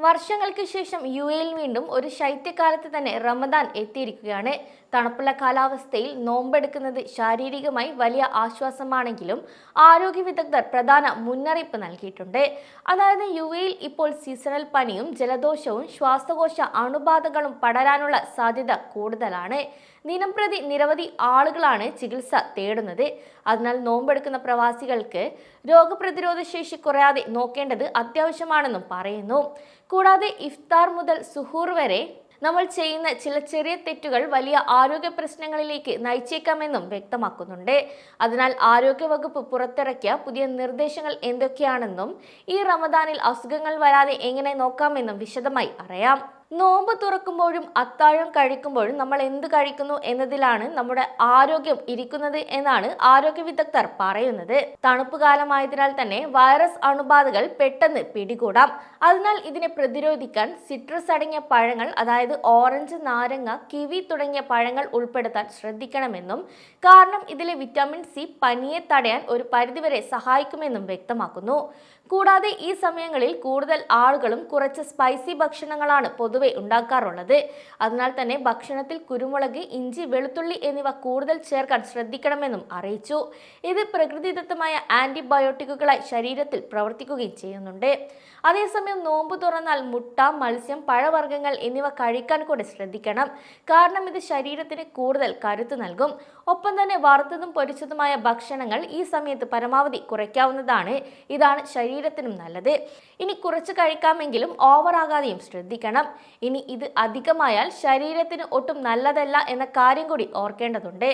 വർഷങ്ങൾക്ക് ശേഷം യുഎയിൽ വീണ്ടും ഒരു ശൈത്യകാലത്ത് തന്നെ റമദാൻ എത്തിയിരിക്കുകയാണ്. തണുപ്പുള്ള കാലാവസ്ഥയിൽ നോമ്പെടുക്കുന്നത് ശാരീരികമായി വലിയ ആശ്വാസമാണെങ്കിലും ആരോഗ്യ വിദഗ്ധർ പ്രധാന മുന്നറിയിപ്പ് നൽകിയിട്ടുണ്ട്. അതായത് യുഎയിൽ ഇപ്പോൾ സീസണൽ പനിയും ജലദോഷവും ശ്വാസകോശ അണുബാധകളും പടരാനുള്ള സാധ്യത കൂടുതലാണ്. ദിനംപ്രതി നിരവധി ആളുകളാണ് ചികിത്സ തേടുന്നത്. അതിനാൽ നോമ്പെടുക്കുന്ന പ്രവാസികൾക്ക് രോഗപ്രതിരോധ ശേഷി കുറയാതെ നോക്കേണ്ടത് അത്യാവശ്യമാണെന്നും പറയുന്നു. കൂടാതെ ഇഫ്താർ മുതൽ സുഹൂർ വരെ നമ്മൾ ചെയ്യുന്ന ചില ചെറിയ തെറ്റുകൾ വലിയ ആരോഗ്യ പ്രശ്നങ്ങളിലേക്ക് നയിച്ചേക്കാമെന്നും വ്യക്തമാക്കുന്നുണ്ട്. അതിനാൽ ആരോഗ്യവകുപ്പ് പുറത്തിറക്കിയ പുതിയ നിർദ്ദേശങ്ങൾ എന്തൊക്കെയാണെന്നും ഈ റമദാനിൽ അസുഖങ്ങൾ വരാതെ എങ്ങനെ നോക്കാമെന്നും വിശദമായി അറിയാം. നോമ്പ് തുറക്കുമ്പോഴും അത്താഴം കഴിക്കുമ്പോഴും നമ്മൾ എന്ത് കഴിക്കുന്നു എന്നതിലാണ് നമ്മുടെ ആരോഗ്യം ഇരിക്കുന്നത് എന്നാണ് ആരോഗ്യ വിദഗ്ധർ പറയുന്നത്. തണുപ്പ് കാലമായതിനാൽ തന്നെ വൈറസ് അണുബാധകൾ പെട്ടെന്ന് പിടികൂടാം. അതിനാൽ ഇതിനെ പ്രതിരോധിക്കാൻ സിട്രസ് അടങ്ങിയ പഴങ്ങൾ, അതായത് ഓറഞ്ച്, നാരങ്ങ, കിവി തുടങ്ങിയ പഴങ്ങൾ ഉൾപ്പെടുത്താൻ ശ്രദ്ധിക്കണമെന്നും കാരണം ഇതിലെ വിറ്റാമിൻ സി പനിയെ തടയാൻ ഒരു പരിധിവരെ സഹായിക്കുമെന്നും വ്യക്തമാക്കുന്നു. കൂടാതെ ഈ സമയങ്ങളിൽ കൂടുതൽ ആളുകളും കുറച്ച് സ്പൈസി ഭക്ഷണങ്ങളാണ് പൊതുവെ ഉണ്ടാക്കാറുള്ളത്. അതിനാൽ തന്നെ ഭക്ഷണത്തിൽ കുരുമുളക്, ഇഞ്ചി, വെളുത്തുള്ളി എന്നിവ കൂടുതൽ ചേർക്കാൻ ശ്രദ്ധിക്കണമെന്നും അറിയിച്ചു. ഇത് പ്രകൃതിദത്തമായ ആന്റിബയോട്ടിക്കുകളായി ശരീരത്തിൽ പ്രവർത്തിക്കുകയും ചെയ്യുന്നുണ്ട്. അതേസമയം നോമ്പ് തുറന്നാൽ മുട്ട, മത്സ്യം, പഴവർഗ്ഗങ്ങൾ എന്നിവ കഴിക്കാൻ കൂടി ശ്രദ്ധിക്കണം. കാരണം ഇത് ശരീരത്തിന് കൂടുതൽ കരുത്ത് നൽകും. ഒപ്പം തന്നെ വറുത്തതും പൊരിച്ചതുമായ ഭക്ഷണങ്ങൾ ഈ സമയത്ത് പരമാവധി കുറയ്ക്കാവുന്നതാണ്. ഇതാണ് ശരീരത്തിനും നല്ലത്. ഇനി കുറച്ച് കഴിക്കാമെങ്കിലും ഓവറാകാതെയും ശ്രദ്ധിക്കണം. ഇനി ഇത് അധികമായാൽ ശരീരത്തിന് ഒട്ടും നല്ലതല്ല എന്ന കാര്യം കൂടി ഓർക്കേണ്ടതുണ്ട്.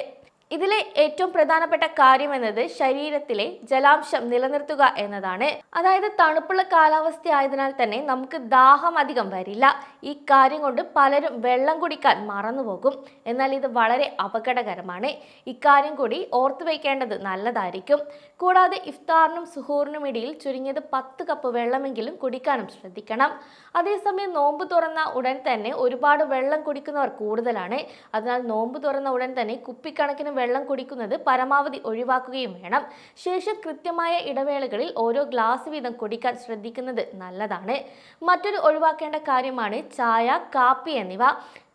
ഇതിലെ ഏറ്റവും പ്രധാനപ്പെട്ട കാര്യം എന്നത് ശരീരത്തിലെ ജലാംശം നിലനിർത്തുക എന്നതാണ്. അതായത് തണുപ്പുള്ള കാലാവസ്ഥ ആയതിനാൽ തന്നെ നമുക്ക് ദാഹം അധികം വരില്ല. ഈ കാര്യം കൊണ്ട് പലരും വെള്ളം കുടിക്കാൻ മറന്നുപോകും. എന്നാൽ ഇത് വളരെ അപകടകരമാണ്. ഇക്കാര്യം കൂടി ഓർത്തു വയ്ക്കേണ്ടത് നല്ലതായിരിക്കും. കൂടാതെ ഇഫ്താറിനും സുഹൂറിനും ഇടയിൽ ചുരുങ്ങിയത് 10 കപ്പ് വെള്ളമെങ്കിലും കുടിക്കാനും ശ്രദ്ധിക്കണം. അതേസമയം നോമ്പ് തുറന്ന ഉടൻ തന്നെ ഒരുപാട് വെള്ളം കുടിക്കുന്നവർ കൂടുതലാണ്. അതിനാൽ നോമ്പ് തുറന്ന ഉടൻ തന്നെ കുപ്പിക്കണക്കിന് വെള്ളം കുടിക്കുന്നത് പരമാവധി ഒഴിവാക്കുകയും വേണം. ശേഷം കൃത്യമായ ഇടവേളകളിൽ ഓരോ ഗ്ലാസ് വീതം കുടിക്കാൻ ശ്രദ്ധിക്കുന്നത് നല്ലതാണ്. മറ്റൊരു ഒഴിവാക്കേണ്ട കാര്യമാണ് ചായ, കാപ്പി എന്നിവ.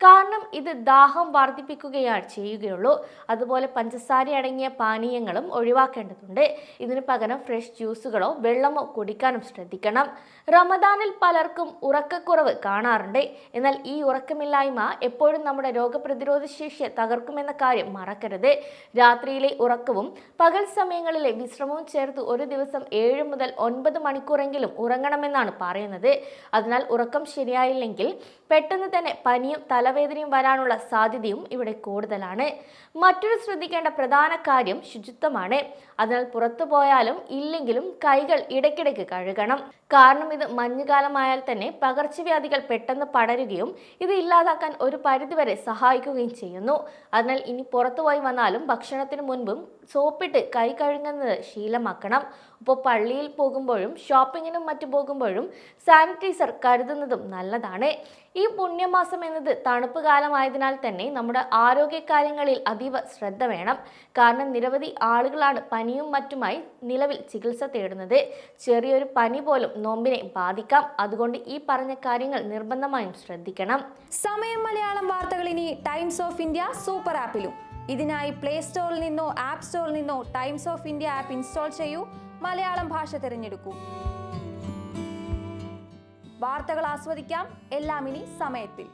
കാരണം ഇത് ദാഹം വർദ്ധിപ്പിക്കുകയാണ് ചെയ്യുകയുള്ളൂ. അതുപോലെ പഞ്ചസാര അടങ്ങിയ പാനീയങ്ങളും ഒഴിവാക്കേണ്ടതുണ്ട്. ഇതിനു പകരം ഫ്രഷ് ജ്യൂസുകളോ വെള്ളമോ കുടിക്കാനും ശ്രദ്ധിക്കണം. റമദാനിൽ പലർക്കും ഉറക്കക്കുറവ് കാണാറുണ്ട്. എന്നാൽ ഈ ഉറക്കമില്ലായ്മ എപ്പോഴും നമ്മുടെ രോഗപ്രതിരോധ ശേഷിയെ തകർക്കുമെന്ന കാര്യം മറക്കരുത്. രാത്രിയിലെ ഉറക്കവും പകൽ സമയങ്ങളിലെ വിശ്രമവും ചേർത്ത് ഒരു ദിവസം 7 മുതൽ 9 മണിക്കൂറെങ്കിലും ഉറങ്ങണമെന്നാണ് പറയുന്നത്. അതിനാൽ ഉറക്കം ശരിയായില്ലെങ്കിൽ പെട്ടെന്ന് തന്നെ പനിയും തലവേദനയും വരാനുള്ള സാധ്യതയും ഇവിടെ കൂടുതലാണ്. മറ്റൊരു ശ്രദ്ധിക്കേണ്ട പ്രധാന കാര്യം ശുചിത്വമാണ്. അതിനാൽ പുറത്തു പോയാലും ഇല്ലെങ്കിലും കൈകൾ ഇടയ്ക്കിടയ്ക്ക് കഴുകണം. കാരണം ഇത് മഞ്ഞുകാലമായാൽ തന്നെ പകർച്ചവ്യാധികൾ പെട്ടെന്ന് പടരുകയും ഇത് ഇല്ലാതാക്കാൻ ഒരു പരിധിവരെ സഹായിക്കുകയും ചെയ്യുന്നു. അതിനാൽ ഇനി പുറത്തുപോയി വന്നാലും ഭക്ഷണത്തിന് മുൻപും സോപ്പിട്ട് കൈ കഴുകുന്നത് ശീലമാക്കണം. ഇപ്പോൾ പള്ളിയിൽ പോകുമ്പോഴും ഷോപ്പിങ്ങിനും മറ്റു പോകുമ്പോഴും സാനിറ്റൈസർ കരുതുന്നതും നല്ലതാണ്. ഈ പുണ്യമാസം എന്നത് തണുപ്പ് കാലമായതിനാൽ തന്നെ നമ്മുടെ ആരോഗ്യകാര്യങ്ങളിൽ അതീവ ശ്രദ്ധ വേണം. കാരണം നിരവധി ആളുകളാണ് പനിയും മറ്റുമായി നിലവിൽ ചികിത്സ തേടുന്നത്. ചെറിയൊരു പനി പോലും നോമ്പിനെ ബാധിക്കാം. അതുകൊണ്ട് ഈ പറഞ്ഞ കാര്യങ്ങൾ നിർബന്ധമായും ശ്രദ്ധിക്കണം. സമയം മലയാളം വാർത്തകൾ ഇനി ടൈംസ് ഓഫ് ഇന്ത്യ സൂപ്പർ ആപ്പിലും. ഇതിനായി പ്ലേ സ്റ്റോറിൽ നിന്നോ ആപ്പ് സ്റ്റോറിൽ നിന്നോ times of India app install ചെയ്യൂ. മലയാളം ഭാഷ തിരഞ്ഞെടുക്കൂ. വാർത്തകൾ ആസ്വദിക്കാം. എല്ലാം ഇനി സമയത്തിൽ.